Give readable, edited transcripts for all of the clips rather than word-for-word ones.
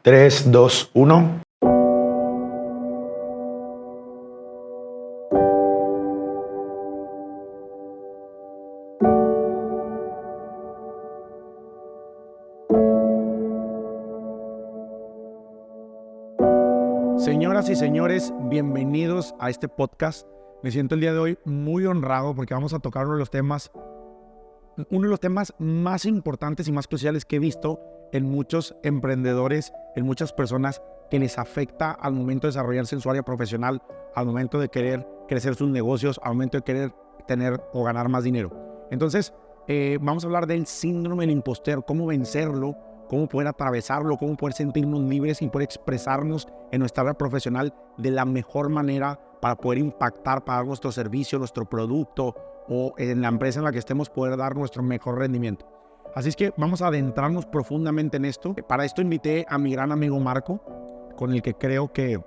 3, 2, 1. Señoras y señores, bienvenidos a este podcast. Me siento el día de hoy muy honrado porque vamos a tocar uno de los temas más importantes y más cruciales que he visto en muchos emprendedores, en muchas personas que les afecta al momento de desarrollarse en su área profesional, al momento de querer crecer sus negocios, al momento de querer tener o ganar más dinero. Entonces, vamos a hablar del síndrome del impostor, cómo vencerlo, cómo poder atravesarlo, cómo poder sentirnos libres y poder expresarnos en nuestra área profesional de la mejor manera para poder impactar, para dar nuestro servicio, nuestro producto o en la empresa en la que estemos poder dar nuestro mejor rendimiento. Así es que vamos a adentrarnos profundamente en esto. Para esto invité a mi gran amigo Marco, con el que creo que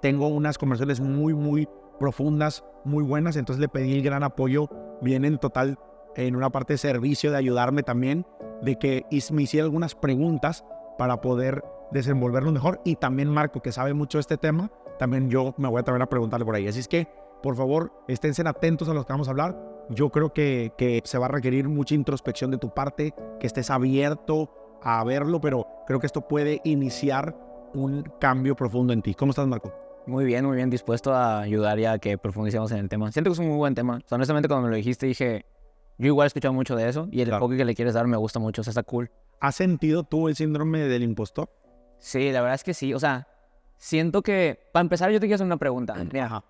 tengo unas conversaciones muy profundas, muy buenas. Entonces le pedí el gran apoyo, bien en total, en una parte de servicio, de ayudarme también, de que me hiciera algunas preguntas para poder desenvolverlo mejor. Y también Marco, que sabe mucho de este tema, también yo me voy a atrever a preguntarle por ahí. Así es que, por favor, esténse atentos a lo que vamos a hablar. Yo creo que se va a requerir mucha introspección de tu parte, que estés abierto a verlo, pero creo que esto puede iniciar un cambio profundo en ti. ¿Cómo estás, Marco? Muy bien, dispuesto a ayudar y a que profundicemos en el tema. Siento que es un muy buen tema. O sea, honestamente, cuando me lo dijiste, dije, yo igual he escuchado mucho de eso y el enfoque que le quieres dar me gusta mucho, o sea, está cool. ¿Has sentido tú el síndrome del impostor? Sí, la verdad es que sí. O sea, siento que, para empezar, yo te quiero hacer una pregunta. Mira,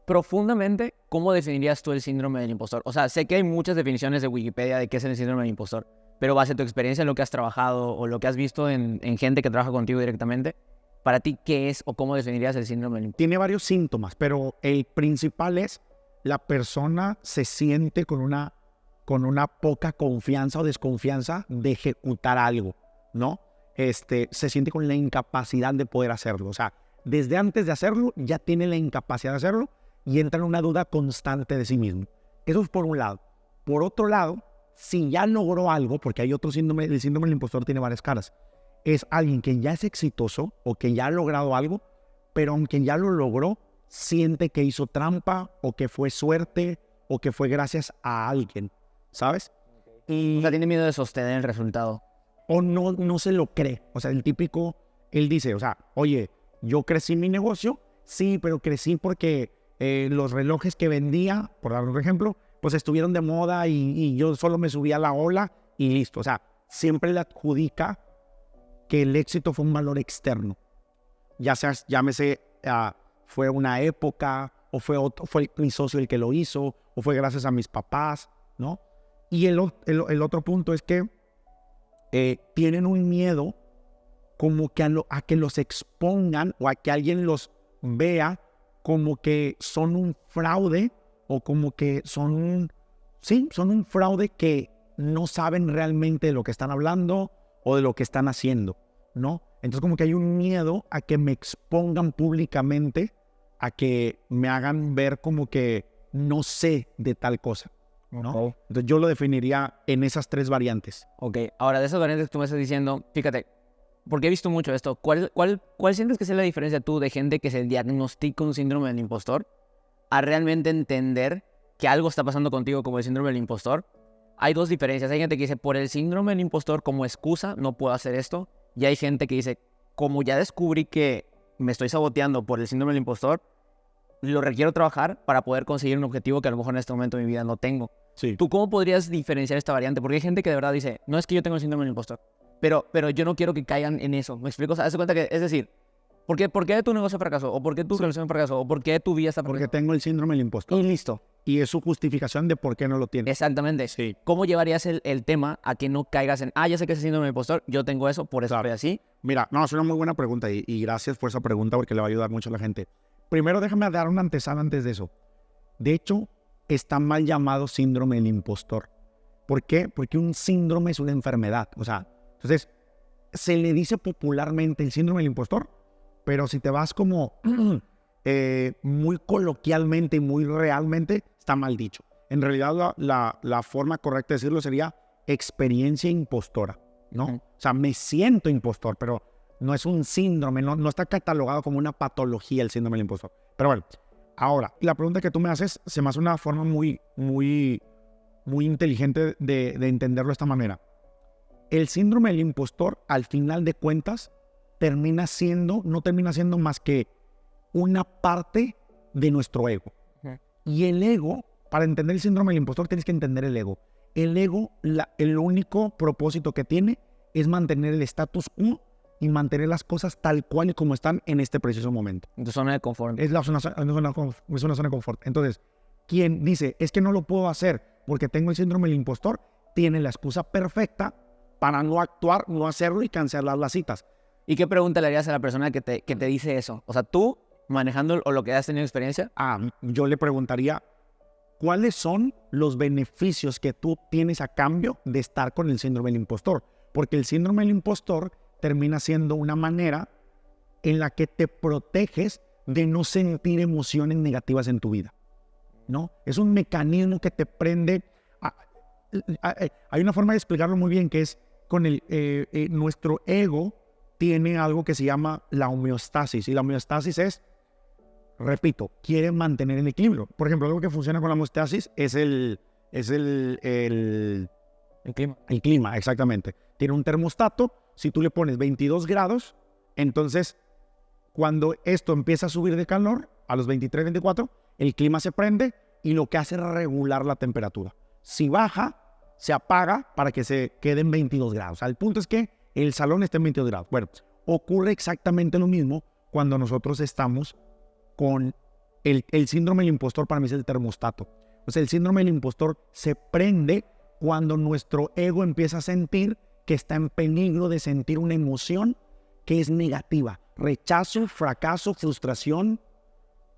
profundamente, ¿cómo definirías tú el síndrome del impostor? O sea, sé que hay muchas definiciones de Wikipedia de qué es el síndrome del impostor, pero base a tu experiencia en lo que has trabajado o lo que has visto en gente que trabaja contigo directamente, para ti, ¿qué es o cómo definirías el síndrome del impostor? Tiene varios síntomas, pero el principal es la persona se siente con una poca confianza o desconfianza de ejecutar algo, ¿no? Se siente con la incapacidad de poder hacerlo. O sea, desde antes de hacerlo ya tiene la incapacidad de hacerlo y entra en una duda constante de sí mismo. Eso es por un lado. Por otro lado, si ya logró algo, porque hay otro síndrome, el síndrome del impostor tiene varias caras, es alguien que ya es exitoso o que ya ha logrado algo, pero aunque ya lo logró, siente que hizo trampa o que fue suerte o que fue gracias a alguien, ¿sabes? O sea, tiene miedo de sostener el resultado. O no se lo cree. O sea, el típico, él dice, o sea, oye, yo crecí mi negocio, sí, pero crecí porque los relojes que vendía, por dar un ejemplo, pues estuvieron de moda y yo solo me subí a la ola y listo. O sea, siempre le adjudica que el éxito fue un valor externo. Ya sea, llámese, fue una época, o fue mi socio el que lo hizo, o fue gracias a mis papás, ¿no? Y el otro punto es que tienen un miedo como que a que los expongan o a que alguien los vea como que son un fraude o como que son un fraude que no saben realmente de lo que están hablando o de lo que están haciendo, ¿no? Entonces como que hay un miedo a que me expongan públicamente, a que me hagan ver como que no sé de tal cosa, ¿no? Okay. Entonces yo lo definiría en esas tres variantes. Ok, ahora de esas variantes que tú me estás diciendo, fíjate, porque he visto mucho esto, ¿cuál sientes que sea la diferencia tú de gente que se diagnostica un síndrome del impostor a realmente entender que algo está pasando contigo como el síndrome del impostor? Hay dos diferencias. Hay gente que dice, por el síndrome del impostor como excusa no puedo hacer esto. Y hay gente que dice, como ya descubrí que me estoy saboteando por el síndrome del impostor, lo requiero trabajar para poder conseguir un objetivo que a lo mejor en este momento de mi vida no tengo. Sí. ¿Tú cómo podrías diferenciar esta variante? Porque hay gente que de verdad dice, no es que yo tengo el síndrome del impostor, pero yo no quiero que caigan en eso. ¿Me explico? O sea, haz de cuenta que, es decir, ¿por qué tu negocio fracasó? ¿O por qué tu relación fracasó? ¿O por qué tu vida está Porque tengo el síndrome del impostor. Y listo. Y es su justificación de por qué no lo tiene. Exactamente. Sí. ¿Cómo llevarías el tema a que no caigas en, ya sé que es el síndrome del impostor, yo tengo eso, por eso Claro. soy así? Mira, no, es una muy buena pregunta y gracias por esa pregunta porque le va a ayudar mucho a la gente. Primero déjame dar una antesala antes de eso. De hecho, está mal llamado síndrome del impostor. ¿Por qué? Porque un síndrome es una enfermedad. O sea, entonces, se le dice popularmente el síndrome del impostor, pero si te vas como muy coloquialmente y muy realmente, está mal dicho. En realidad, la forma correcta de decirlo sería experiencia impostora, ¿no? O sea, me siento impostor, pero no es un síndrome, no está catalogado como una patología el síndrome del impostor. Pero bueno, ahora, la pregunta que tú me haces se me hace una forma muy inteligente de entenderlo de esta manera. El síndrome del impostor, al final de cuentas, no termina siendo más que una parte de nuestro ego. Y el ego, para entender el síndrome del impostor, tienes que entender el ego. El ego, el único propósito que tiene es mantener el status quo y mantener las cosas tal cual y como están en este preciso momento. Tu zona de confort. Es una zona de confort. Entonces, quien dice, es que no lo puedo hacer porque tengo el síndrome del impostor, tiene la excusa perfecta para no actuar, no hacerlo y cancelar las citas. ¿Y qué pregunta le harías a la persona que te dice eso? O sea, tú, manejando o lo que has tenido experiencia. Yo le preguntaría, ¿cuáles son los beneficios que tú tienes a cambio de estar con el síndrome del impostor? Porque el síndrome del impostor termina siendo una manera en la que te proteges de no sentir emociones negativas en tu vida, ¿no? Es un mecanismo que te prende. Hay una forma de explicarlo muy bien, que es con nuestro ego tiene algo que se llama la homeostasis. Y la homeostasis es, repito, quiere mantener el equilibrio. Por ejemplo, algo que funciona con la homeostasis es el clima. El clima, exactamente. Tiene un termostato. Si tú le pones 22 grados, entonces cuando esto empieza a subir de calor, a los 23, 24, el clima se prende y lo que hace es regular la temperatura. Si baja, se apaga para que se quede en 22 grados. O sea, el punto es que el salón está en 22 grados. Bueno, ocurre exactamente lo mismo cuando nosotros estamos con el síndrome del impostor. Para mí es el termostato. O sea, el síndrome del impostor se prende cuando nuestro ego empieza a sentir que está en peligro de sentir una emoción que es negativa. Rechazo, fracaso, frustración,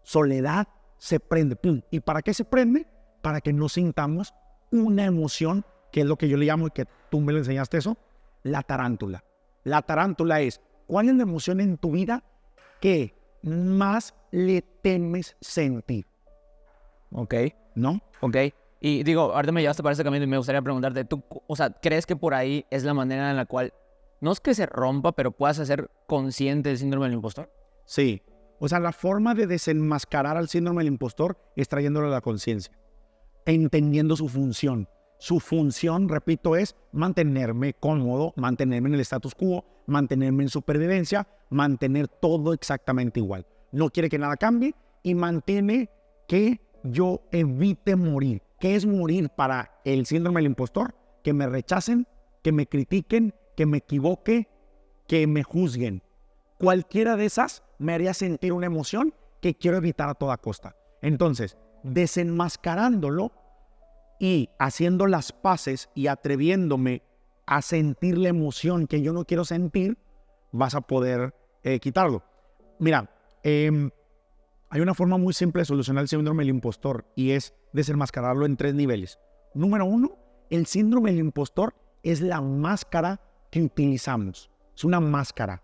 soledad, se prende. ¡Pum! ¿Y para qué se prende? Para que no sintamos una emoción, que es lo que yo le llamo, y que tú me lo enseñaste eso, la tarántula. La tarántula es, ¿cuál es la emoción en tu vida que más le temes sentir? Ok. ¿No? Ok. Y digo, ahorita me llevaste para ese camino y me gustaría preguntarte, ¿tú, o sea, crees que por ahí es la manera en la cual, no es que se rompa, pero puedas hacer consciente del síndrome del impostor? Sí. O sea, la forma de desenmascarar al síndrome del impostor es trayéndolo a la conciencia, entendiendo su función. Su función, repito, es mantenerme cómodo, mantenerme en el status quo, mantenerme en supervivencia, mantener todo exactamente igual. No quiere que nada cambie y mantiene que yo evite morir. ¿Qué es morir para el síndrome del impostor? Que me rechacen, que me critiquen, que me equivoque, que me juzguen. Cualquiera de esas me haría sentir una emoción que quiero evitar a toda costa. Entonces, desenmascarándolo y haciendo las paces y atreviéndome a sentir la emoción que yo no quiero sentir, vas a poder quitarlo. Mira, hay una forma muy simple de solucionar el síndrome del impostor y es desenmascararlo en 3 niveles. Número 1, el síndrome del impostor es la máscara que utilizamos. Es una máscara.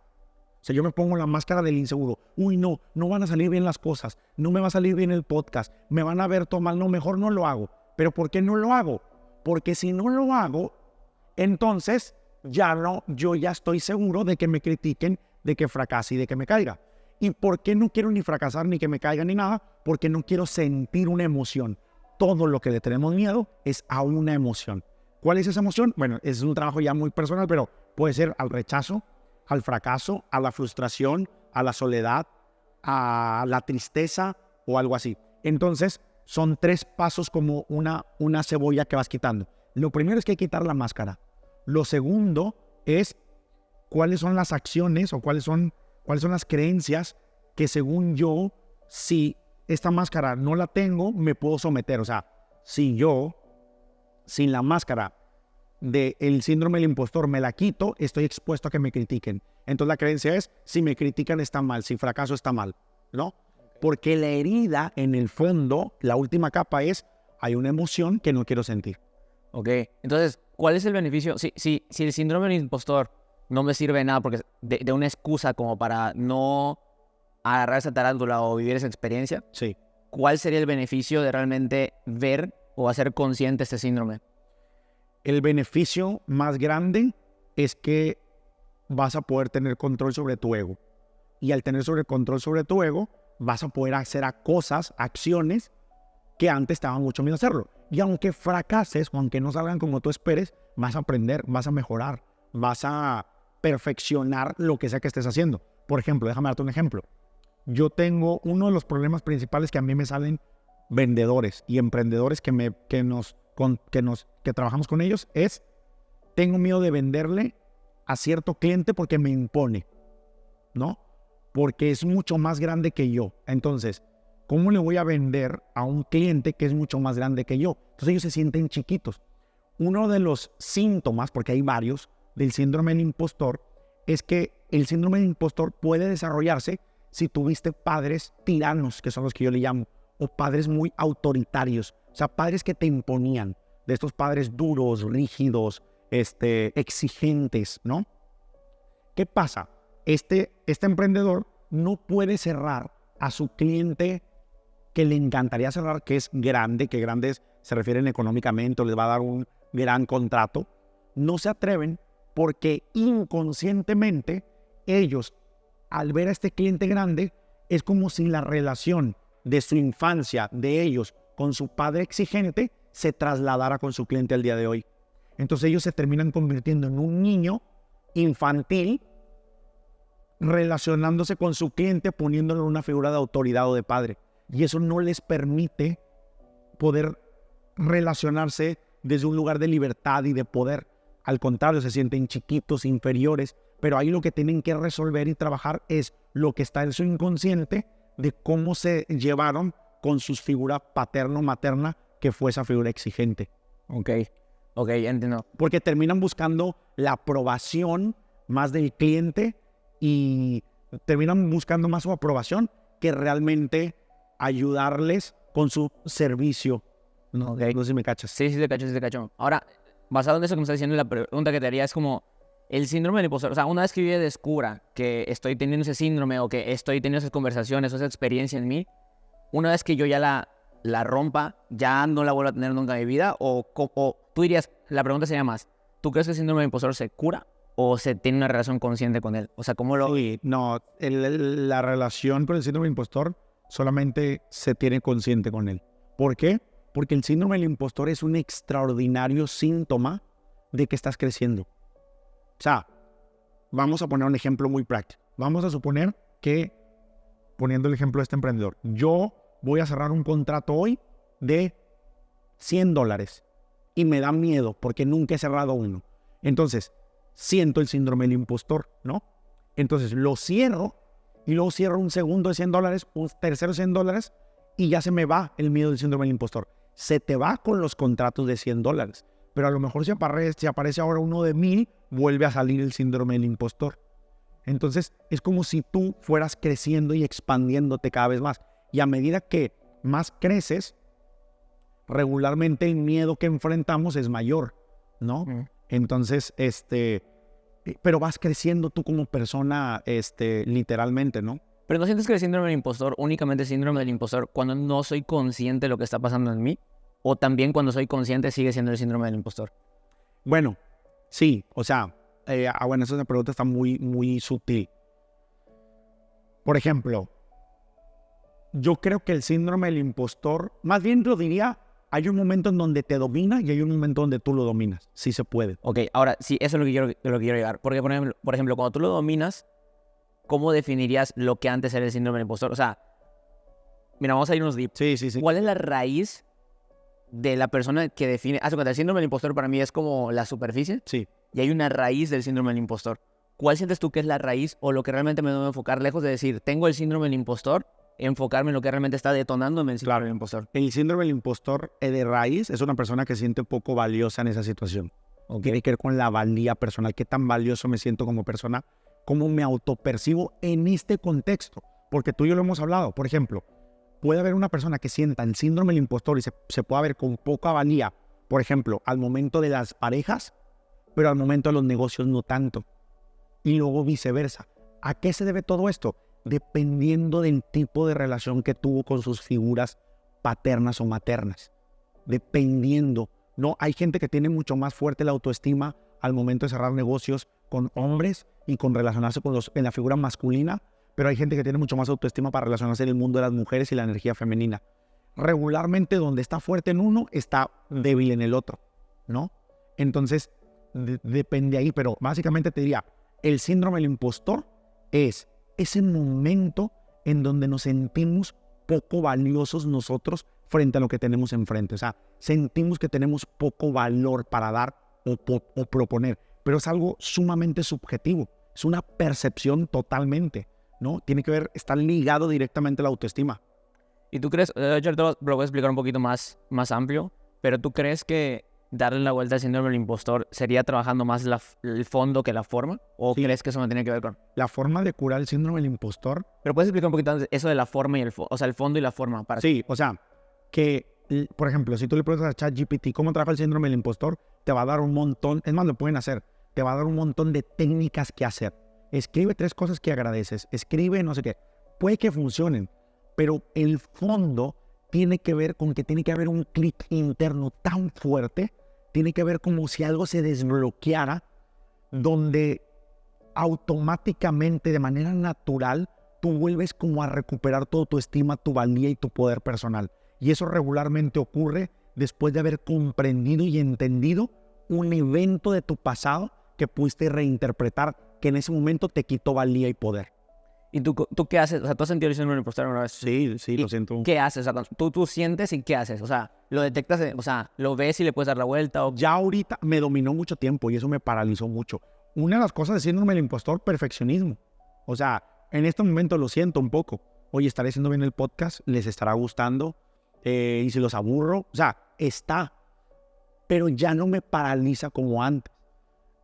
O sea, yo me pongo la máscara del inseguro. Uy, no van a salir bien las cosas. No me va a salir bien el podcast. Me van a ver todo mal. No, mejor no lo hago. ¿Pero por qué no lo hago? Porque si no lo hago, entonces yo ya estoy seguro de que me critiquen, de que fracase y de que me caiga. ¿Y por qué no quiero ni fracasar, ni que me caiga, ni nada? Porque no quiero sentir una emoción. Todo lo que le tenemos miedo es a una emoción. ¿Cuál es esa emoción? Bueno, es un trabajo ya muy personal, pero puede ser al rechazo, al fracaso, a la frustración, a la soledad, a la tristeza o algo así. Entonces, son 3 pasos como una cebolla que vas quitando. Lo primero es que hay que quitar la máscara. Lo segundo es cuáles son las acciones o cuáles son las creencias que según yo, si esta máscara no la tengo, me puedo someter. O sea, si yo, sin la máscara del síndrome del impostor, me la quito, estoy expuesto a que me critiquen. Entonces la creencia es, si me critican está mal, si fracaso está mal, ¿no? Porque la herida, en el fondo, la última capa es, hay una emoción que no quiero sentir. Ok, entonces, ¿cuál es el beneficio? Si el síndrome del impostor no me sirve de nada porque de una excusa como para no agarrar esa tarántula o vivir esa experiencia, sí. ¿Cuál sería el beneficio de realmente ver o hacer consciente este síndrome? El beneficio más grande es que vas a poder tener control sobre tu ego. Y al tener control sobre tu ego, vas a poder hacer cosas, acciones, que antes te daba mucho miedo hacerlo. Y aunque fracases o aunque no salgan como tú esperes, vas a aprender, vas a mejorar, vas a perfeccionar lo que sea que estés haciendo. Por ejemplo, déjame darte un ejemplo. Yo tengo uno de los problemas principales que a mí me salen vendedores y emprendedores que trabajamos con ellos es, tengo miedo de venderle a cierto cliente porque me impone, ¿no? Porque es mucho más grande que yo. Entonces, ¿cómo le voy a vender a un cliente que es mucho más grande que yo? Entonces ellos se sienten chiquitos. Uno de los síntomas, porque hay varios, del síndrome del impostor, es que el síndrome del impostor puede desarrollarse si tuviste padres tiranos, que son los que yo le llamo, o padres muy autoritarios, o sea, padres que te imponían, de estos padres duros, rígidos, exigentes, ¿no? ¿Qué pasa? Este emprendedor no puede cerrar a su cliente que le encantaría cerrar, que es grande, que grandes se refieren económicamente o les va a dar un gran contrato. No se atreven porque inconscientemente ellos, al ver a este cliente grande, es como si la relación de su infancia, de ellos, con su padre exigente, se trasladara con su cliente al día de hoy. Entonces ellos se terminan convirtiendo en un niño infantil, relacionándose con su cliente, poniéndolo en una figura de autoridad o de padre. Y eso no les permite poder relacionarse desde un lugar de libertad y de poder. Al contrario, se sienten chiquitos, inferiores, pero ahí lo que tienen que resolver y trabajar es lo que está en su inconsciente de cómo se llevaron con sus figuras paterno-materna, que fue esa figura exigente. Ok, entiendo. Porque terminan buscando la aprobación más del cliente y terminan buscando más su aprobación que realmente ayudarles con su servicio. No, Okay. no sé si me cachas. Sí, te cacho. Ahora, basado en eso que me estás diciendo, la pregunta que te haría es como el síndrome del impostor. O sea, una vez que yo descubra que estoy teniendo ese síndrome o que estoy teniendo esas conversaciones o esa experiencia en mí, una vez que yo ya la rompa, ya no la vuelvo a tener nunca en mi vida, o tú dirías, la pregunta sería más, ¿tú crees que el síndrome del impostor se cura o se tiene una relación consciente con él? O sea, ¿cómo lo...? Sí, no, la relación con el síndrome del impostor solamente se tiene consciente con él. ¿Por qué? Porque el síndrome del impostor es un extraordinario síntoma de que estás creciendo. O sea, vamos a poner un ejemplo muy práctico. Vamos a suponer que, poniendo el ejemplo de este emprendedor, yo voy a cerrar un contrato hoy de $100 y me da miedo porque nunca he cerrado uno. Entonces, siento el síndrome del impostor, ¿no? Entonces, lo cierro y luego cierro un segundo de $100, un tercero de $100 y ya se me va el miedo del síndrome del impostor. Se te va con los contratos de $100, pero a lo mejor si aparece ahora uno de 1,000, vuelve a salir el síndrome del impostor. Entonces, es como si tú fueras creciendo y expandiéndote cada vez más. Y a medida que más creces, regularmente el miedo que enfrentamos es mayor, ¿no? Entonces, pero vas creciendo tú como persona, literalmente, ¿no? Pero ¿no sientes que el síndrome del impostor, únicamente el síndrome del impostor, cuando no soy consciente de lo que está pasando en mí? ¿O también cuando soy consciente sigue siendo el síndrome del impostor? Bueno, sí, o sea, bueno, esa pregunta está muy, muy sutil. Por ejemplo, yo creo que el síndrome del impostor, más bien lo diría, hay un momento en donde te domina y hay un momento donde tú lo dominas. Sí se puede. Ok, ahora, sí, eso es lo que quiero llegar. Porque, por ejemplo, cuando tú lo dominas, ¿cómo definirías lo que antes era el síndrome del impostor? O sea, mira, vamos a irnos deep. Sí. ¿Cuál es la raíz de la persona que define? Haz de cuenta, el síndrome del impostor para mí es como la superficie. Sí. Y hay una raíz del síndrome del impostor. ¿Cuál sientes tú que es la raíz o lo que realmente me debo enfocar, lejos de decir, tengo el síndrome del impostor, enfocarme en lo que realmente está detonándome el síndrome del impostor? El síndrome del impostor de raíz es una persona que se siente poco valiosa en esa situación. Tiene que ver con la valía personal. ¿Qué tan valioso me siento como persona? ¿Cómo me autopercibo en este contexto? Porque tú y yo lo hemos hablado. Por ejemplo, puede haber una persona que sienta el síndrome del impostor y se pueda ver con poca valía, por ejemplo, al momento de las parejas, pero al momento de los negocios no tanto. Y luego viceversa. ¿A qué se debe todo esto? Dependiendo del tipo de relación que tuvo con sus figuras paternas o maternas. Dependiendo. No, hay gente que tiene mucho más fuerte la autoestima al momento de cerrar negocios con hombres y con relacionarse en la figura masculina, pero hay gente que tiene mucho más autoestima para relacionarse en el mundo de las mujeres y la energía femenina. Regularmente donde está fuerte en uno, está débil en el otro, ¿no? Entonces, depende ahí, pero básicamente te diría, el síndrome del impostor es ese momento en donde nos sentimos poco valiosos nosotros frente a lo que tenemos enfrente. O sea, sentimos que tenemos poco valor para dar o proponer, pero es algo sumamente subjetivo, es una percepción totalmente, ¿no? Tiene que ver, está ligado directamente a la autoestima. ¿Y tú crees, yo te lo voy a explicar un poquito más amplio, pero tú crees que darle la vuelta al síndrome del impostor sería trabajando más el fondo que la forma? ¿O Sí. crees que eso no tiene que ver con...? La forma de curar el síndrome del impostor. Pero puedes explicar un poquito antes eso de la forma y o sea, el fondo y la forma. Sí, o sea, que, por ejemplo, si tú le preguntas a ChatGPT cómo trabaja el síndrome del impostor, te va a dar un montón, es más, lo pueden hacer, te va a dar un montón de técnicas que hacer. Escribe 3 cosas que agradeces, escribe no sé qué. Puede que funcionen, pero el fondo tiene que ver con que tiene que haber un clic interno tan fuerte, tiene que ver como si algo se desbloqueara, donde automáticamente, de manera natural, tú vuelves como a recuperar toda tu estima, tu valía y tu poder personal. Y eso regularmente ocurre después de haber comprendido y entendido un evento de tu pasado que pudiste reinterpretar, que en ese momento te quitó valía y poder. ¿Y tú qué haces? O sea, ¿tú has sentido el síndrome del impostor una vez? Sí, lo siento. ¿Qué haces? O sea, tú sientes y ¿qué haces? O sea, ¿lo detectas? O sea, ¿lo ves y le puedes dar la vuelta? O... Ya ahorita me dominó mucho tiempo y eso me paralizó mucho. Una de las cosas del síndrome del impostor, perfeccionismo. O sea, en este momento lo siento un poco. Oye, estaré haciendo bien el podcast, les estará gustando. Y si los aburro, o sea, está. Pero ya no me paraliza como antes.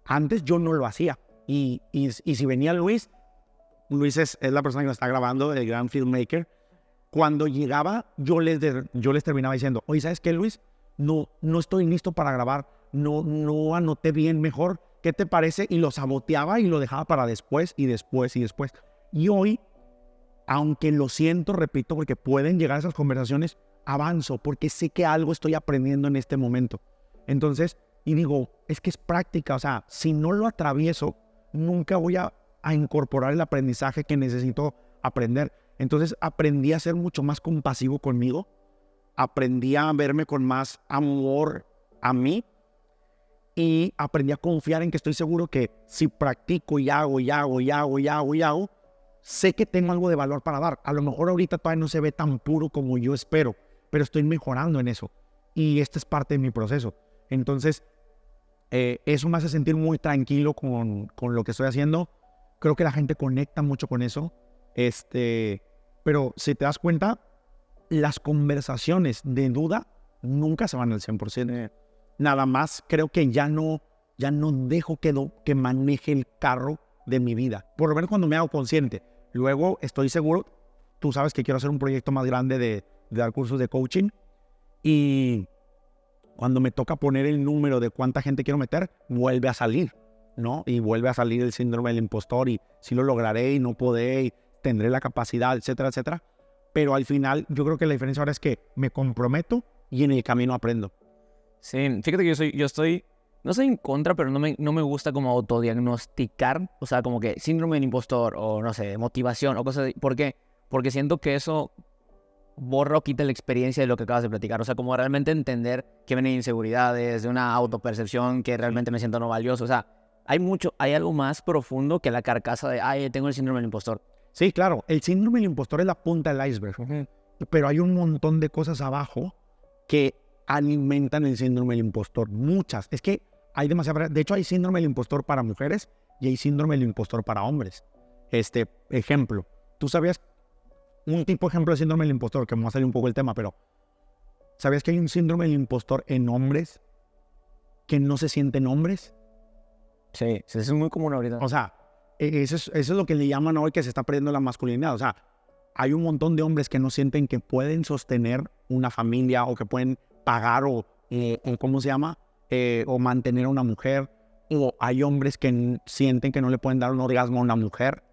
Antes yo no lo hacía. Y si venía Luis es la persona que nos está grabando, el gran filmmaker. Cuando llegaba, yo les terminaba diciendo, oye, ¿sabes qué, Luis? No estoy listo para grabar. No anoté bien mejor. ¿Qué te parece? Y lo saboteaba y lo dejaba para después y después y después. Y hoy, aunque lo siento, repito, porque pueden llegar a esas conversaciones, avanzo porque sé que algo estoy aprendiendo en este momento. Entonces, y digo, es que es práctica. O sea, si no lo atravieso, nunca voy a incorporar el aprendizaje que necesito aprender. Entonces aprendí a ser mucho más compasivo conmigo, aprendí a verme con más amor a mí y aprendí a confiar en que estoy seguro que si practico y hago, sé que tengo algo de valor para dar. A lo mejor ahorita todavía no se ve tan puro como yo espero, pero estoy mejorando en eso y esta es parte de mi proceso. Entonces, eso me hace sentir muy tranquilo con lo que estoy haciendo. Creo que la gente conecta mucho con eso. Pero si te das cuenta, las conversaciones de duda nunca se van al 100%. Nada más creo que ya no dejo que maneje el carro de mi vida. Por lo menos cuando me hago consciente. Luego estoy seguro, tú sabes que quiero hacer un proyecto más grande de dar cursos de coaching. Y cuando me toca poner el número de cuánta gente quiero meter, vuelve a salir, ¿no? Y vuelve a salir el síndrome del impostor y si lo lograré y no podré y tendré la capacidad, etcétera, etcétera. Pero al final yo creo que la diferencia ahora es que me comprometo y en el camino aprendo. Sí, fíjate que yo estoy, no soy en contra, pero no me gusta como autodiagnosticar, o sea, como que síndrome del impostor o no sé, motivación o cosas así. ¿Por qué? Porque siento que eso borra o quita la experiencia de lo que acabas de platicar. O sea, como realmente entender que vienen inseguridades, de una autopercepción, que realmente me siento no valioso. O sea, hay algo más profundo que la carcasa de, ay, tengo el síndrome del impostor. Sí, claro, el síndrome del impostor es la punta del iceberg, pero hay un montón de cosas abajo que alimentan el síndrome del impostor. Muchas. Es que hay demasiadas. De hecho, hay síndrome del impostor para mujeres y hay síndrome del impostor para hombres. Ejemplo, ¿tú sabías un tipo ejemplo de síndrome del impostor? Que me va a salir un poco el tema, pero ¿sabías que hay un síndrome del impostor en hombres que no se sienten hombres? Sí, eso es muy común ahorita. O sea, eso es lo que le llaman hoy que se está perdiendo la masculinidad. O sea, hay un montón de hombres que no sienten que pueden sostener una familia o que pueden pagar o ¿cómo se llama? O mantener a una mujer. O hay hombres que sienten que no le pueden dar un orgasmo a una mujer,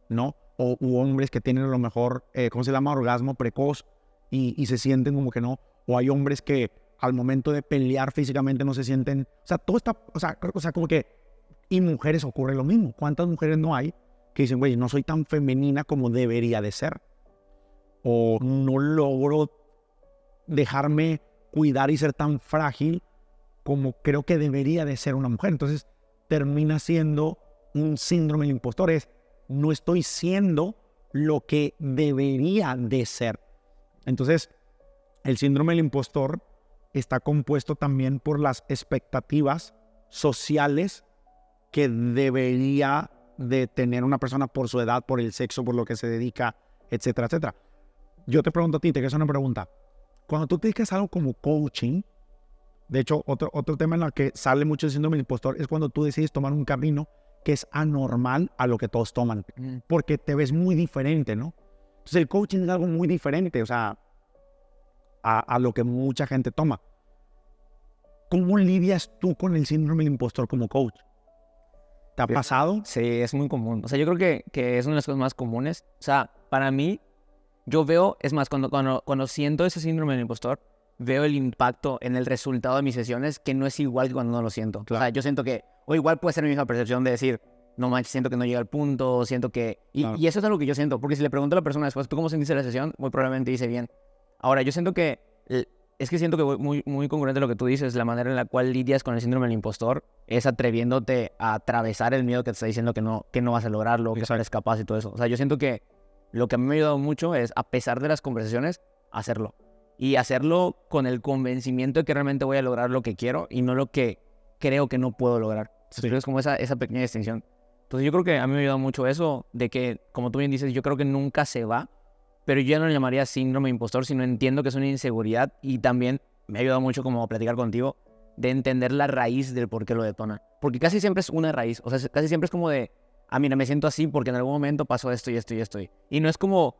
¿no? U hombres que tienen a lo mejor, ¿cómo se llama? Orgasmo precoz y se sienten como que no. O hay hombres que al momento de pelear físicamente no se sienten. O sea, todo está, o sea como que Y mujeres ocurre lo mismo. ¿Cuántas mujeres no hay que dicen, güey, no soy tan femenina como debería de ser? O no logro dejarme cuidar y ser tan frágil como creo que debería de ser una mujer. Entonces termina siendo un síndrome del impostor. No estoy siendo lo que debería de ser. Entonces, el síndrome del impostor está compuesto también por las expectativas sociales que debería de tener una persona por su edad, por el sexo, por lo que se dedica, etcétera, etcétera. Yo te pregunto a ti, te quiero hacer una pregunta. Cuando tú te dedicas a algo como coaching, de hecho, otro tema en el que sale mucho el síndrome del impostor es cuando tú decides tomar un camino que es anormal a lo que todos toman, porque te ves muy diferente, ¿no? Entonces el coaching es algo muy diferente, o sea, a lo que mucha gente toma. ¿Cómo lidias tú con el síndrome del impostor como coach? ¿Te ha pasado? Sí, es muy común. O sea, yo creo que es una de las cosas más comunes. O sea, para mí, yo veo, es más, cuando siento ese síndrome del impostor, veo el impacto en el resultado de mis sesiones que no es igual que cuando no lo siento. Claro. O sea, yo siento que, o igual puede ser mi misma percepción de decir, no manches, siento que no llega al punto, siento que... Y eso es algo que yo siento, porque si le pregunto a la persona después, ¿tú cómo sentiste la sesión? Muy probablemente dice bien. Ahora, yo siento que... Es que siento que muy congruente lo que tú dices, la manera en la cual lidias con el síndrome del impostor es atreviéndote a atravesar el miedo que te está diciendo que no vas a lograrlo, que no eres capaz y todo eso. O sea, yo siento que lo que a mí me ha ayudado mucho es, a pesar de las conversaciones, hacerlo. Y hacerlo con el convencimiento de que realmente voy a lograr lo que quiero y no lo que creo que no puedo lograr. Sí. Es como esa pequeña distinción. Entonces yo creo que a mí me ha ayudado mucho eso, de que, como tú bien dices, yo creo que nunca se va, pero yo ya no lo llamaría síndrome de impostor, sino entiendo que es una inseguridad y también me ha ayudado mucho como platicar contigo de entender la raíz del por qué lo detona. Porque casi siempre es una raíz, o sea, casi siempre es como de, mira, me siento así porque en algún momento pasó esto y esto y esto. Y no es como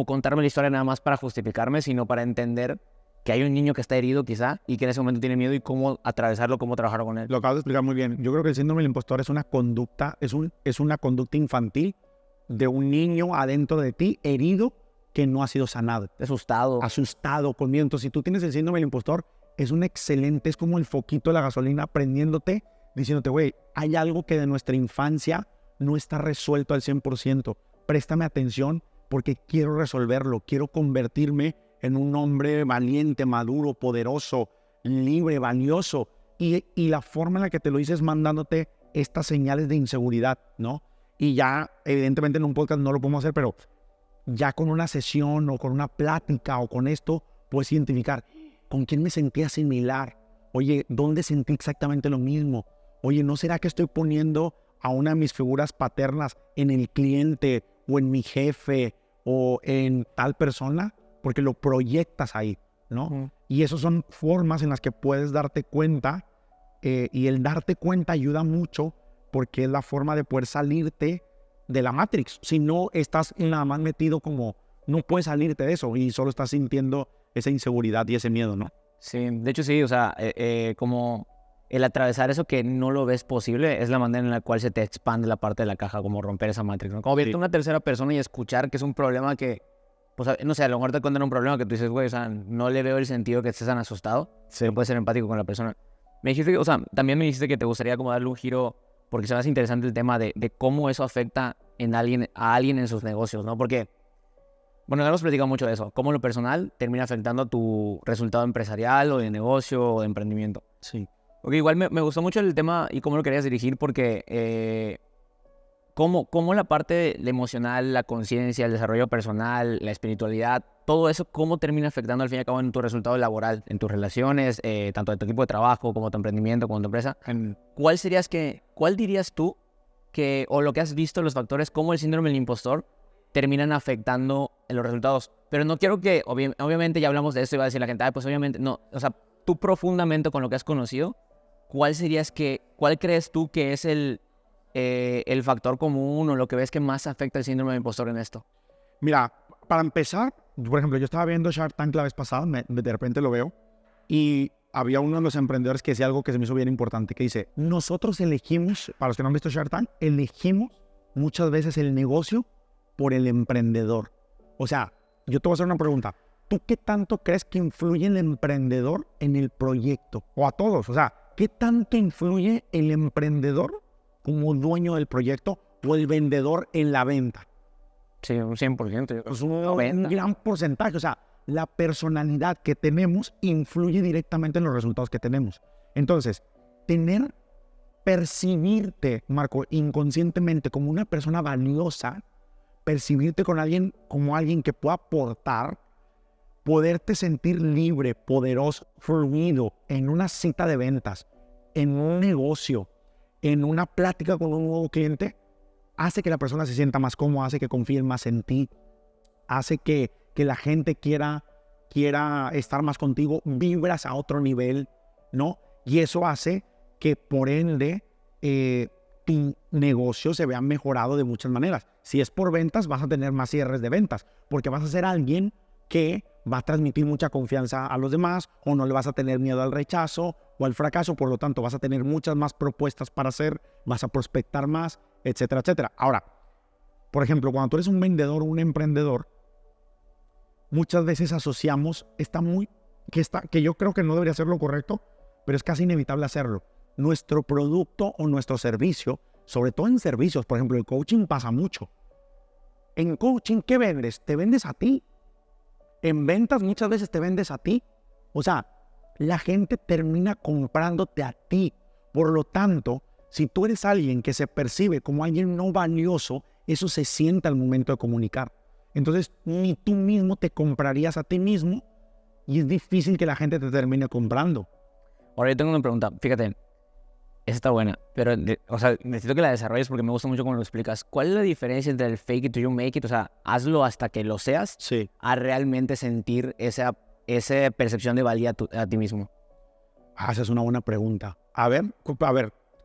contarme la historia nada más para justificarme, sino para entender que hay un niño que está herido quizá y que en ese momento tiene miedo y cómo atravesarlo, cómo trabajar con él. Lo acabas de explicar muy bien. Yo creo que el síndrome del impostor es una conducta, es una conducta infantil de un niño adentro de ti herido que no ha sido sanado. Asustado, con miedo. Entonces, si tú tienes el síndrome del impostor, es como el foquito de la gasolina prendiéndote, diciéndote, güey, hay algo que de nuestra infancia no está resuelto al 100%. Préstame atención porque quiero resolverlo. Quiero convertirme en un hombre valiente, maduro, poderoso, libre, valioso. Y la forma en la que te lo dices mandándote estas señales de inseguridad, ¿no? Y ya, evidentemente, en un podcast no lo podemos hacer, pero ya con una sesión o con una plática o con esto, puedes identificar con quién me sentía similar. Oye, ¿dónde sentí exactamente lo mismo? Oye, ¿no será que estoy poniendo a una de mis figuras paternas en el cliente o en mi jefe o en tal persona? Porque lo proyectas ahí, ¿no? Y esas son formas en las que puedes darte cuenta y el darte cuenta ayuda mucho porque es la forma de poder salirte de la Matrix. Si no estás nada más metido como, no puedes salirte de eso y solo estás sintiendo esa inseguridad y ese miedo, ¿no? Sí, de hecho sí, o sea, como el atravesar eso que no lo ves posible es la manera en la cual se te expande la parte de la caja, como romper esa Matrix, ¿no? Como verte una tercera persona y escuchar que es un problema que, pues, no sé, a lo mejor te cuentan un problema que tú dices, güey, o sea, no le veo el sentido que estés tan asustado, pero puedes ser empático con la persona. Me dijiste, o sea, también me dijiste que te gustaría como darle un giro, porque se me hace interesante el tema de cómo eso afecta a alguien en sus negocios, ¿no? Porque, bueno, ya hemos platicado mucho de eso, cómo lo personal termina afectando a tu resultado empresarial o de negocio o de emprendimiento. Sí. Porque igual me gustó mucho el tema y cómo lo querías dirigir, porque cómo la parte emocional, la conciencia, el desarrollo personal, la espiritualidad, todo eso, cómo termina afectando al fin y al cabo en tu resultado laboral, en tus relaciones, tanto de tu equipo de trabajo, como tu emprendimiento, como tu empresa. ¿Cuál dirías tú que, o lo que has visto, los factores, cómo el síndrome del impostor terminan afectando en los resultados? Pero no quiero que, obviamente ya hablamos de esto y va a decir la gente, pues obviamente, no, o sea, tú profundamente con lo que has conocido, ¿cuál crees tú que es el factor común o lo que ves que más afecta el síndrome del impostor en esto? Mira, para empezar, por ejemplo, yo estaba viendo Shark Tank la vez pasada, de repente lo veo, y había uno de los emprendedores que decía algo que se me hizo bien importante, que dice, nosotros elegimos, para los que no han visto Shark Tank, elegimos muchas veces el negocio por el emprendedor. O sea, yo te voy a hacer una pregunta. ¿Tú qué tanto crees que influye el emprendedor en el proyecto? O a todos, o sea, ¿qué tanto influye el emprendedor como dueño del proyecto o el vendedor en la venta. Sí, un 100%. Es un gran porcentaje. O sea, la personalidad que tenemos influye directamente en los resultados que tenemos. Entonces, percibirte, Marco, inconscientemente como una persona valiosa, percibirte como alguien que pueda aportar, poderte sentir libre, poderoso, fluido en una cita de ventas, en un negocio, en una plática con un nuevo cliente, hace que la persona se sienta más cómoda, hace que confíe más en ti, hace que la gente quiera estar más contigo, vibras a otro nivel, ¿no? Y eso hace que, por ende, tu negocio se vea mejorado de muchas maneras. Si es por ventas, vas a tener más cierres de ventas, porque vas a ser alguien que va a transmitir mucha confianza a los demás, o no le vas a tener miedo al rechazo o al fracaso, por lo tanto vas a tener muchas más propuestas para hacer, vas a prospectar más, etcétera, etcétera. Ahora, por ejemplo, cuando tú eres un vendedor o un emprendedor, muchas veces asociamos, que yo creo que no debería ser lo correcto, pero es casi inevitable hacerlo. Nuestro producto o nuestro servicio, sobre todo en servicios, por ejemplo, el coaching pasa mucho. En coaching, ¿qué vendes? Te vendes a ti. En ventas muchas veces te vendes a ti. O sea, la gente termina comprándote a ti. Por lo tanto, si tú eres alguien que se percibe como alguien no valioso, eso se siente al momento de comunicar. Entonces, ni tú mismo te comprarías a ti mismo y es difícil que la gente te termine comprando. Ahora yo tengo una pregunta, fíjate, esa está buena, pero necesito que la desarrolles porque me gusta mucho cómo lo explicas. ¿Cuál es la diferencia entre el fake it till you make it, o sea, hazlo hasta que lo seas, sí, a realmente sentir esa percepción de valía a ti mismo? Esa es una buena pregunta. A ver,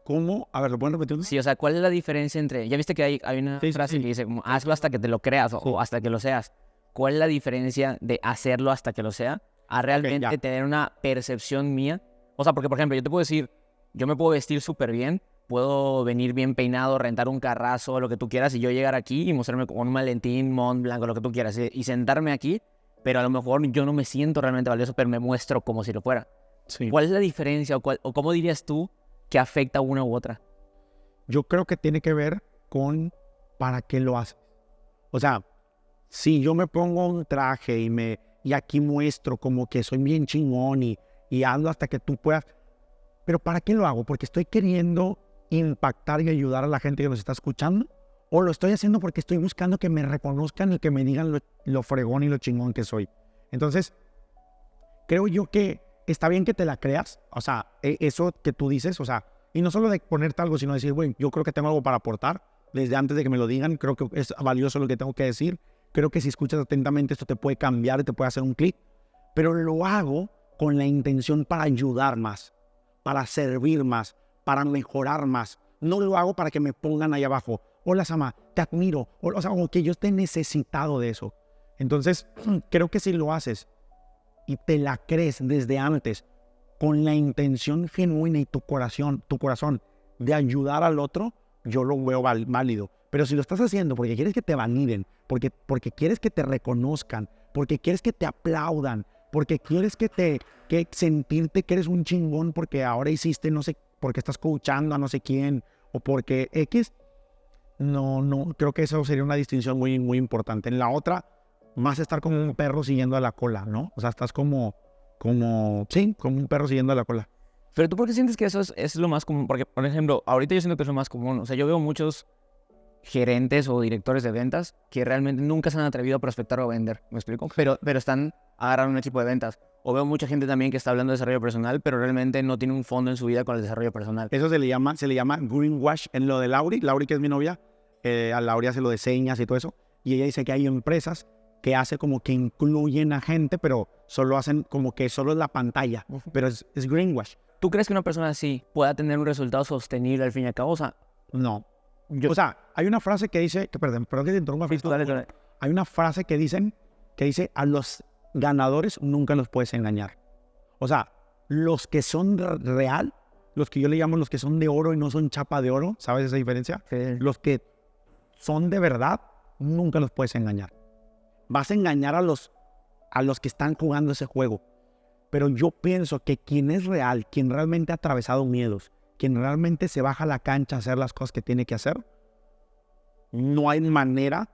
¿cómo? A ver, ¿lo pueden repetir? Sí, o sea, ¿cuál es la diferencia entre, ya viste que hay una frase que dice, como, hazlo hasta que te lo creas o hasta que lo seas? ¿Cuál es la diferencia de hacerlo hasta que lo sea a realmente tener una percepción mía? O sea, porque, por ejemplo, yo te puedo decir, yo me puedo vestir súper bien, puedo venir bien peinado, rentar un carrazo, lo que tú quieras, y yo llegar aquí y mostrarme con un Valentín, Mont Blanc, lo que tú quieras, y sentarme aquí, pero a lo mejor yo no me siento realmente valioso, pero me muestro como si lo fuera. Sí. ¿Cuál es la diferencia o cómo dirías tú que afecta una u otra? Yo creo que tiene que ver con para qué lo haces. O sea, si yo me pongo un traje y aquí muestro como que soy bien chingón y ando hasta que tú puedas, pero ¿para qué lo hago? ¿Porque estoy queriendo impactar y ayudar a la gente que nos está escuchando? ¿O lo estoy haciendo porque estoy buscando que me reconozcan y que me digan lo fregón y lo chingón que soy? Entonces, creo yo que está bien que te la creas, o sea, eso que tú dices, o sea, y no solo de ponerte algo, sino decir, bueno, yo creo que tengo algo para aportar, desde antes de que me lo digan, creo que es valioso lo que tengo que decir, creo que si escuchas atentamente esto te puede cambiar y te puede hacer un clic, pero lo hago con la intención para ayudar más, para servir más, para mejorar más. No lo hago para que me pongan ahí abajo, hola Sama, te admiro, o sea, como que yo esté necesitado de eso. Entonces, creo que si lo haces y te la crees desde antes, con la intención genuina y tu corazón de ayudar al otro, yo lo veo válido. Pero si lo estás haciendo porque quieres que te validen, porque quieres que te reconozcan, porque quieres que te aplaudan, porque quieres que sentirte que eres un chingón porque ahora hiciste, no sé, porque estás coachando a no sé quién, o porque X, no, creo que eso sería una distinción muy, muy importante. En la otra, más estar como un perro siguiendo a la cola, ¿no? O sea, estás como un perro siguiendo a la cola. Pero tú, ¿por qué sientes que eso es lo más común? Porque, por ejemplo, ahorita yo siento que es lo más común. O sea, yo veo muchos gerentes o directores de ventas que realmente nunca se han atrevido a prospectar o vender, ¿me explico? Pero están agarrando un equipo de ventas. O veo mucha gente también que está hablando de desarrollo personal, pero realmente no tiene un fondo en su vida con el desarrollo personal. Eso se le llama greenwash. En lo de Lauri, que es mi novia, a Lauri hace lo de señas y todo eso, y ella dice que hay empresas que hace como que incluyen a gente, pero solo hacen como que solo es la pantalla, pero es greenwash. ¿Tú crees que una persona así pueda tener un resultado sostenible al fin y al cabo? O sea, no. O sea, hay una frase que dice, perdón que te interrumpa. Dale. Hay una frase que dice, a los ganadores nunca los puedes engañar. O sea, los que son real, los que yo le llamo los que son de oro y no son chapa de oro, ¿sabes esa diferencia? Sí. Los que son de verdad, nunca los puedes engañar. Vas a engañar a los que están jugando ese juego. Pero yo pienso que quien es real, quien realmente ha atravesado miedos, quien realmente se baja a la cancha a hacer las cosas que tiene que hacer, no hay manera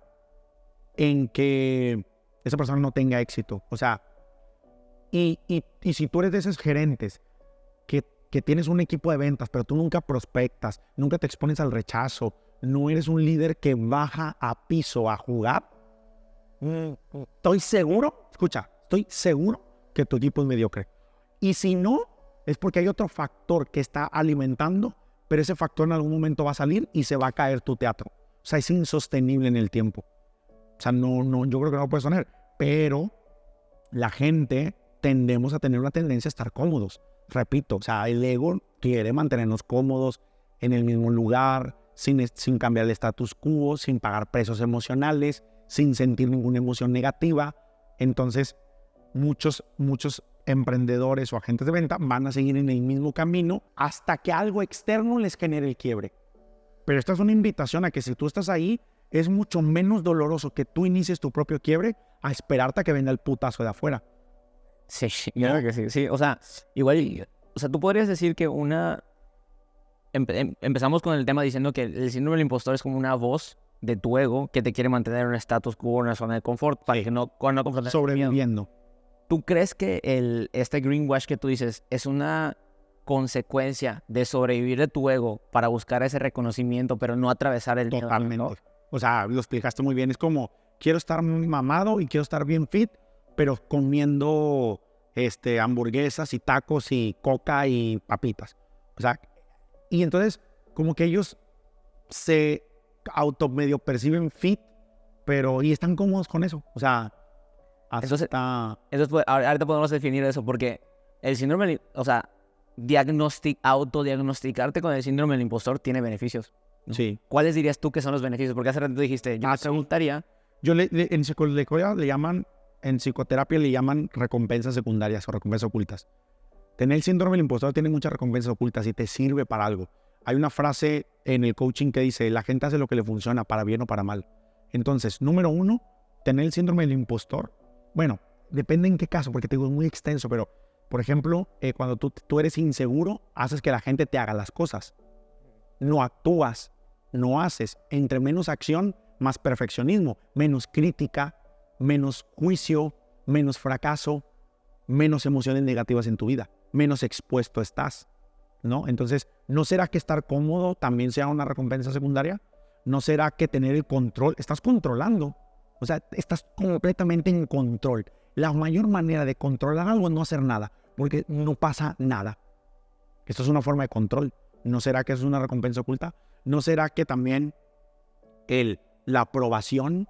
en que esa persona no tenga éxito. O sea, y si tú eres de esos gerentes que tienes un equipo de ventas, pero tú nunca prospectas, nunca te expones al rechazo, no eres un líder que baja a piso a jugar, estoy seguro que tu equipo es mediocre. Y si no, es porque hay otro factor que está alimentando, pero ese factor en algún momento va a salir y se va a caer tu teatro. O sea, es insostenible en el tiempo. O sea, no, yo creo que no lo puedes tener. Pero la gente tendemos a tener una tendencia a estar cómodos. Repito, o sea, el ego quiere mantenernos cómodos en el mismo lugar, sin cambiar el status quo, sin pagar precios emocionales, sin sentir ninguna emoción negativa. Entonces, muchos emprendedores o agentes de venta van a seguir en el mismo camino hasta que algo externo les genere el quiebre. Pero esta es una invitación a que si tú estás ahí, es mucho menos doloroso que tú inicies tu propio quiebre a esperarte a que venga el putazo de afuera. Sí, yo creo que sí. Sí, o sea, igual, o sea, tú podrías decir que empezamos con el tema diciendo que el síndrome del impostor es como una voz de tu ego que te quiere mantener en un status quo, en una zona de confort, para que no confrontes sobreviviendo. ¿Tú crees que este greenwash que tú dices es una consecuencia de sobrevivir de tu ego para buscar ese reconocimiento, pero no atravesar el miedo? Totalmente. O sea, lo explicaste muy bien. Es como, quiero estar mamado y quiero estar bien fit, pero comiendo hamburguesas y tacos y coca y papitas. O sea, y entonces como que ellos se medio perciben fit, pero y están cómodos con eso. O sea, entonces ahorita podemos definir eso, porque el síndrome, o sea, autodiagnosticarte con el síndrome del impostor tiene beneficios, ¿no? Sí. ¿Cuáles dirías tú que son los beneficios? Porque hace rato dijiste, yo me preguntaría. En psicoterapia le llaman recompensas secundarias o recompensas ocultas. Tener el síndrome del impostor tiene muchas recompensas ocultas y te sirve para algo. Hay una frase en el coaching que dice, la gente hace lo que le funciona, para bien o para mal. Entonces, número 1, tener el síndrome del impostor. Bueno, depende en qué caso, porque te digo, es muy extenso, pero, por ejemplo, cuando tú eres inseguro, haces que la gente te haga las cosas. No actúas, no haces. Entre menos acción, más perfeccionismo, menos crítica, menos juicio, menos fracaso, menos emociones negativas en tu vida, menos expuesto estás, ¿no? Entonces, ¿no será que estar cómodo también sea una recompensa secundaria? ¿No será que tener el control? Estás controlando, o sea, estás completamente en control. La mayor manera de controlar algo es no hacer nada, porque no pasa nada. Esto es una forma de control. ¿No será que es una recompensa oculta? ¿No será que también la aprobación,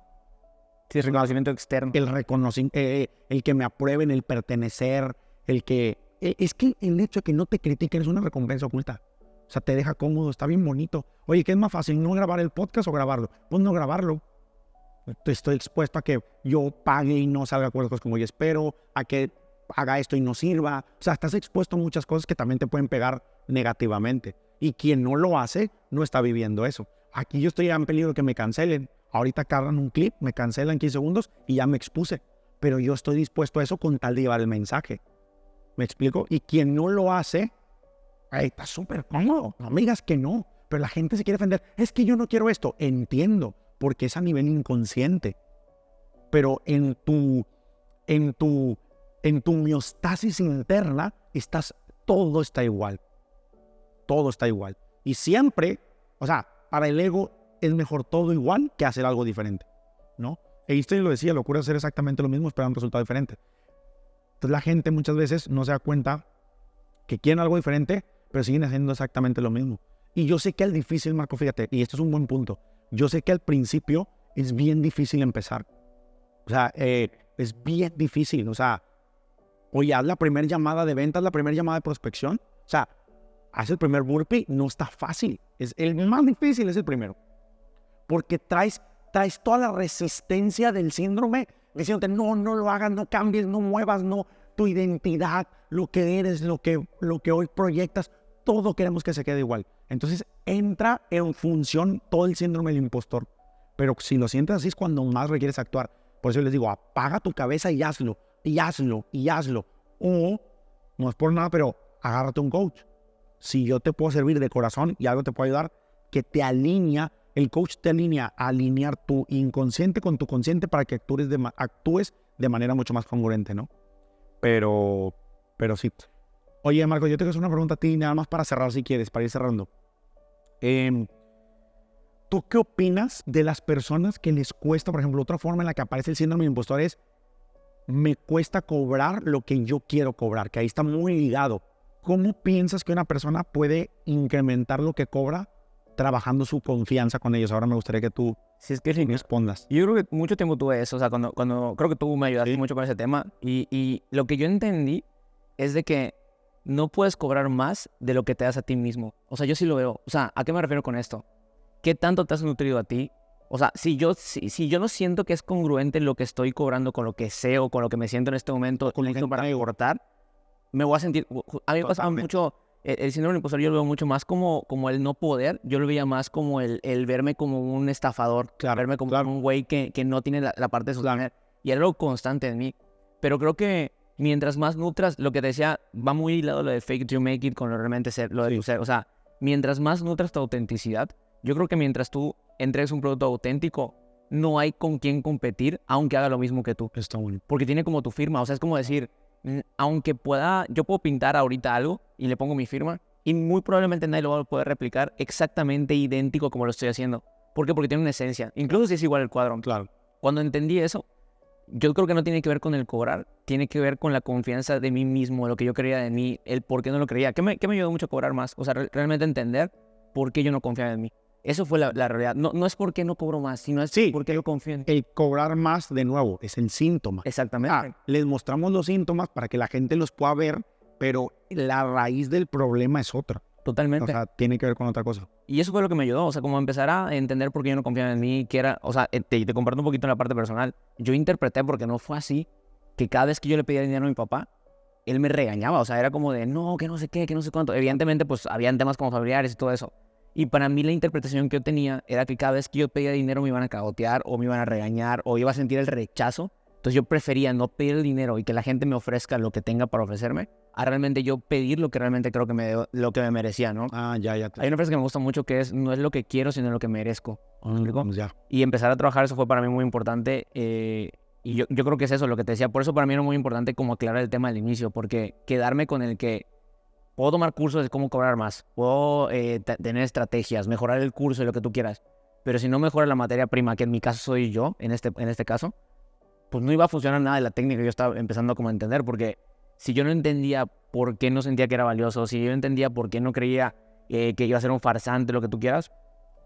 Sí, reconocimiento externo, el que me aprueben, el pertenecer, es que el hecho de que no te critiquen es una recompensa oculta? O sea, te deja cómodo, está bien bonito. Oye, ¿qué es más fácil, no grabar el podcast o grabarlo? Pues no grabarlo. Estoy expuesto a que yo pague y no salga con las cosas como yo espero, a que haga esto y no sirva. O sea, estás expuesto a muchas cosas que también te pueden pegar negativamente. Y quien no lo hace, no está viviendo eso. Aquí yo estoy en peligro de que me cancelen. Ahorita cargan un clip, me cancelan 15 segundos y ya me expuse. Pero yo estoy dispuesto a eso con tal de llevar el mensaje. ¿Me explico? Y quien no lo hace, está súper cómodo. No me digas que no. Pero la gente se quiere defender. Es que yo no quiero esto. Entiendo, porque es a nivel inconsciente. Pero en tu homeostasis interna, todo está igual. Todo está igual. Y siempre, o sea, para el ego es mejor todo igual que hacer algo diferente, ¿no? Einstein lo decía, locura es hacer exactamente lo mismo esperando un resultado diferente. Entonces la gente muchas veces no se da cuenta que quieren algo diferente, pero siguen haciendo exactamente lo mismo. Y yo sé que al difícil, Marco, fíjate, y esto es un buen punto, yo sé que al principio es bien difícil empezar. O sea, es bien difícil. O sea, oye, haz la primera llamada de ventas, la primera llamada de prospección. O sea, haz el primer burpee, no está fácil. El más difícil es el primero. Porque traes toda la resistencia del síndrome diciéndote, no lo hagas, no cambies, no muevas, no, tu identidad, lo que eres, lo que hoy proyectas, todo queremos que se quede igual. Entonces entra en función todo el síndrome del impostor. Pero si lo sientes así es cuando más requieres actuar. Por eso les digo, apaga tu cabeza y hazlo, y hazlo, y hazlo. O, no es por nada, pero agárrate un coach. O si yo te puedo servir de corazón y algo te puede ayudar, que te alinea, el coach te alinea a alinear tu inconsciente con tu consciente para que actúes de manera mucho más congruente, ¿no? Pero sí. Oye, Marco, yo te quiero hacer una pregunta a ti, nada más para cerrar si quieres, para ir cerrando. ¿Tú qué opinas de las personas que les cuesta, por ejemplo, otra forma en la que aparece el síndrome del impostor es, me cuesta cobrar lo que yo quiero cobrar, que ahí está muy ligado? ¿Cómo piensas que una persona puede incrementar lo que cobra trabajando su confianza con ellos? Ahora me gustaría que tú Si es que respondas. yo creo que mucho tiempo tuve eso, o sea, cuando creo que tú me ayudaste mucho con ese tema y lo que yo entendí es de que no puedes cobrar más de lo que te das a ti mismo. O sea, yo sí lo veo. O sea, ¿a qué me refiero con esto? ¿Qué tanto te has nutrido a ti? O sea, si yo no siento que es congruente lo que estoy cobrando con lo que sé o con lo que me siento en este momento Con lo que para traigo. aportar, me voy a sentir... A mí me pasa Totalmente. mucho... El síndrome del impostor yo lo veo mucho más como el no poder. Yo lo veía más como el verme como un estafador. Claro, verme como claro. un güey que no tiene la parte de sostener. Y era algo constante en mí. Pero creo que mientras más nutras, lo que te decía, va muy hilado lo de fake it till you make it con lo realmente ser, lo de tu ser. O sea, mientras más nutras tu autenticidad, yo creo que mientras tú entregues un producto auténtico, no hay con quién competir, aunque haga lo mismo que tú. Está bueno. Porque tiene como tu firma. O sea, es como decir, aunque yo puedo pintar ahorita algo y le pongo mi firma y muy probablemente nadie lo va a poder replicar exactamente idéntico como lo estoy haciendo. ¿Por qué? Porque tiene una esencia. Incluso si es igual el cuadro. Claro. Cuando entendí eso, yo creo que no tiene que ver con el cobrar, tiene que ver con la confianza de mí mismo, lo que yo creía de mí, el por qué no lo creía. ¿Qué me ayudó mucho a cobrar más? O sea, realmente entender por qué yo no confiaba en mí. Eso fue la realidad. No es porque no cobro más, sino es porque yo confío en ti. El cobrar más, de nuevo, es el síntoma. Exactamente. Les mostramos los síntomas para que la gente los pueda ver, pero la raíz del problema es otra. Totalmente. O sea, tiene que ver con otra cosa. Y eso fue lo que me ayudó, o sea, como empezar a entender por qué yo no confiaba en mí, que era, o sea, te comparto un poquito en la parte personal. Yo interpreté, porque no fue así, que cada vez que yo le pedía dinero a mi papá, él me regañaba, o sea, era como de, no, que no sé qué, que no sé cuánto. Evidentemente, pues, habían temas como familiares y todo eso. Y para mí la interpretación que yo tenía era que cada vez que yo pedía dinero me iban a cagotear, o me iban a regañar, o iba a sentir el rechazo. Entonces yo prefería no pedir el dinero y que la gente me ofrezca lo que tenga para ofrecerme, a realmente yo pedir lo que realmente creo que lo que me merecía, ¿no? Ya. Hay una frase que me gusta mucho que es, no es lo que quiero, sino lo que merezco. ¿Me explico? Ya. Y empezar a trabajar eso fue para mí muy importante. Y yo creo que es eso lo que te decía. Por eso para mí era muy importante como aclarar el tema al inicio, porque quedarme con el que puedo tomar cursos de cómo cobrar más, puedo tener estrategias, mejorar el curso y lo que tú quieras. Pero si no mejora la materia prima, que en mi caso soy yo, en este caso, pues no iba a funcionar nada de la técnica que yo estaba empezando como a entender, porque si yo no entendía por qué no sentía que era valioso, si yo no entendía por qué no creía que iba a ser un farsante, lo que tú quieras,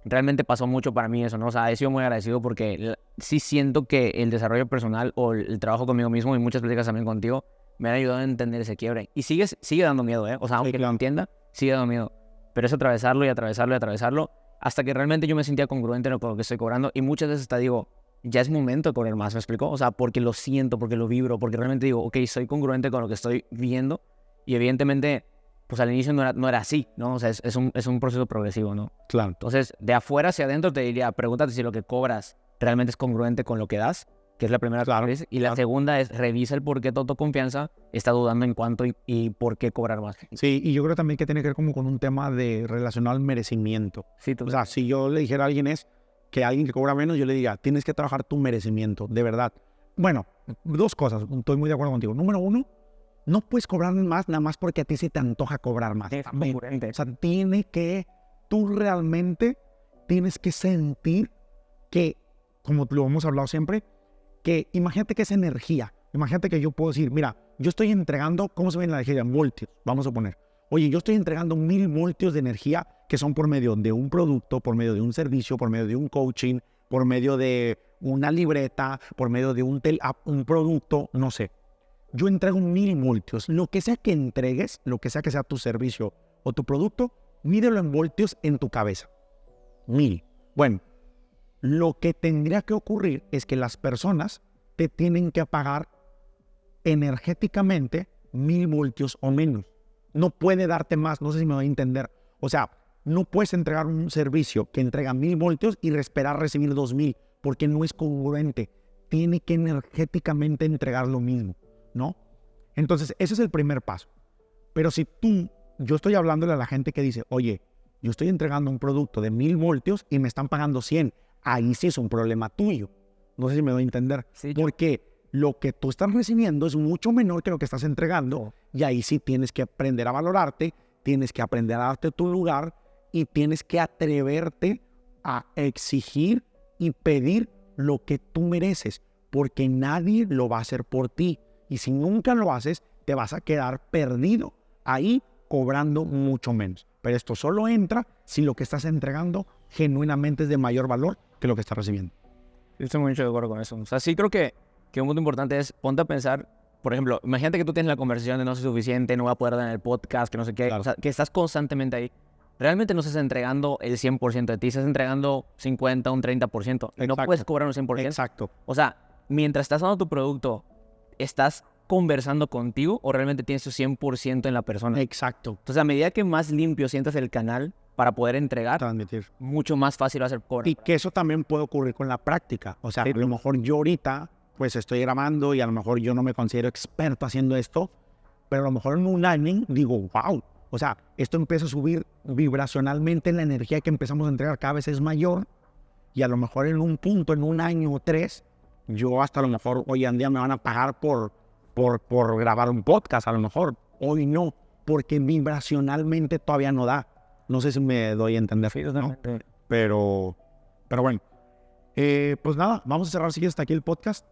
realmente pasó mucho para mí eso, ¿no? O sea, he sido muy agradecido porque sí siento que el desarrollo personal o el trabajo conmigo mismo y muchas pláticas también contigo me han ayudado a entender ese quiebre. Y sigue dando miedo, ¿eh? O sea, aunque lo entienda, sigue dando miedo. Pero es atravesarlo y atravesarlo y atravesarlo hasta que realmente yo me sentía congruente con lo que estoy cobrando. Y muchas veces hasta digo, ya es momento de cobrar más, ¿me explico? O sea, porque lo siento, porque lo vibro, porque realmente digo, ok, soy congruente con lo que estoy viendo. Y evidentemente, pues al inicio no era así, ¿no? O sea, es un proceso progresivo, ¿no? Claro. Entonces, de afuera hacia adentro te diría, pregúntate si lo que cobras realmente es congruente con lo que das, que es la primera. Claro, Y la segunda es, revisa el por qué tu autoconfianza está dudando en cuánto y por qué cobrar más. Sí, y yo creo también que tiene que ver como con un tema de relacionado al merecimiento. Sí, O sea, si yo le dijera a alguien que alguien que cobra menos, yo le diga, tienes que trabajar tu merecimiento, de verdad. Bueno, dos cosas, estoy muy de acuerdo contigo. Número uno, no puedes cobrar más nada más porque a ti se te antoja cobrar más. es congruente. O sea, tú realmente tienes que sentir que, como lo hemos hablado siempre, que imagínate que es energía. Imagínate que yo puedo decir, mira, yo estoy entregando, ¿cómo se ve la energía? Voltios, vamos a poner. Oye, yo estoy entregando 1000 voltios de energía que son por medio de un producto, por medio de un servicio, por medio de un coaching, por medio de una libreta, por medio de un producto, no sé. Yo entrego 1000 voltios. Lo que sea que entregues, lo que sea tu servicio o tu producto, mídelo en voltios en tu cabeza. 1000. Bueno, lo que tendría que ocurrir es que las personas te tienen que pagar energéticamente 1000 voltios o menos. No puede darte más, no sé si me voy a entender. O sea, no puedes entregar un servicio que entrega 1000 voltios y esperar recibir 2000, porque no es congruente. Tiene que energéticamente entregar lo mismo, ¿no? Entonces, ese es el primer paso. Pero si tú yo estoy hablándole a la gente que dice, oye, yo estoy entregando un producto de 1000 voltios y me están pagando 100. Ahí sí es un problema tuyo. No sé si me doy a entender. Sí, porque lo que tú estás recibiendo es mucho menor que lo que estás entregando. Y ahí sí tienes que aprender a valorarte, tienes que aprender a darte tu lugar y tienes que atreverte a exigir y pedir lo que tú mereces, porque nadie lo va a hacer por ti. Y si nunca lo haces, te vas a quedar perdido ahí cobrando mucho menos. Pero esto solo entra si lo que estás entregando genuinamente es de mayor valor que lo que estás recibiendo. Estoy mucho de acuerdo con eso. O sea, sí creo que un punto importante es ponte a pensar, por ejemplo, imagínate que tú tienes la conversación de no soy suficiente, no voy a poder dar en el podcast, que no sé qué, Claro. o sea, que estás constantemente ahí. Realmente no estás entregando el 100% de ti, estás entregando 50, un 30%. Y no Exacto. puedes cobrar un 100%. Exacto. O sea, mientras estás dando tu producto, ¿estás conversando contigo o realmente tienes tu 100% en la persona? Exacto. Entonces, a medida que más limpio sientas el canal para poder entregar, Transmitir. mucho más fácil va a ser cobrar. Y que eso también puede ocurrir con la práctica. O sea, Sí. a lo mejor yo ahorita pues estoy grabando y a lo mejor yo no me considero experto haciendo esto, pero a lo mejor en un año digo, wow, o sea, esto empieza a subir vibracionalmente, la energía que empezamos a entregar cada vez es mayor y a lo mejor en un punto, en un año o 3, yo hasta a lo mejor hoy en día me van a pagar por grabar un podcast, a lo mejor hoy no, porque vibracionalmente todavía no da. No sé si me doy a entender, Sí, ¿no? totalmente. Pero bueno. Pues nada, vamos a cerrar si quieres hasta aquí el podcast.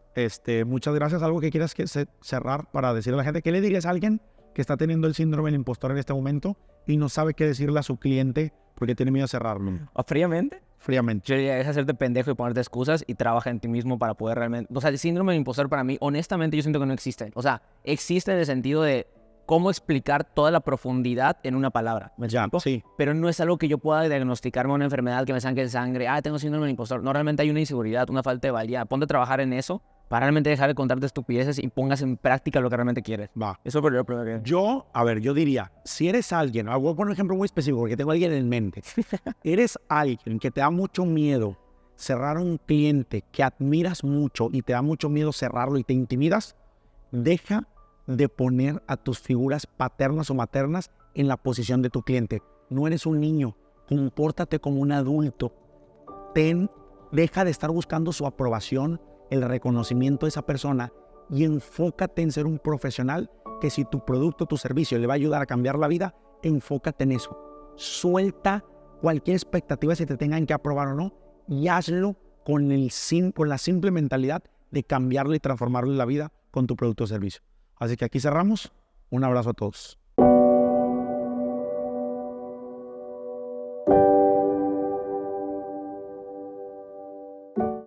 Muchas gracias. ¿Algo que quieras cerrar para decirle a la gente? ¿Qué le dirías a alguien que está teniendo el síndrome del impostor en este momento y no sabe qué decirle a su cliente porque tiene miedo a cerrarlo? ¿O fríamente? Fríamente. Yo diría, es hacerte pendejo y ponerte excusas y trabaja en ti mismo para poder realmente... O sea, el síndrome del impostor para mí, honestamente, yo siento que no existe. O sea, existe en el sentido de cómo explicar toda la profundidad en una palabra. ¿Me Ya, explico? sí. Pero no es algo que yo pueda diagnosticarme una enfermedad que me sangre en sangre. Ah, tengo síndrome del impostor. No, realmente hay una inseguridad, una falta de valía. Ponte a trabajar en eso para realmente dejar de contarte estupideces y pongas en práctica lo que realmente quieres. Va. Eso es lo primero que... Yo diría, si eres alguien, voy a poner un ejemplo muy específico porque tengo a alguien en mente. Eres alguien que te da mucho miedo cerrar a un cliente que admiras mucho y te da mucho miedo cerrarlo y te intimidas, deja de poner a tus figuras paternas o maternas en la posición de tu cliente. No eres un niño, compórtate como un adulto. Deja de estar buscando su aprobación, el reconocimiento de esa persona y enfócate en ser un profesional que si tu producto, tu servicio le va a ayudar a cambiar la vida, enfócate en eso. Suelta cualquier expectativa si te tengan que aprobar o no y hazlo con la simple mentalidad de cambiarle y transformarle la vida con tu producto o servicio. Así que aquí cerramos. Un abrazo a todos.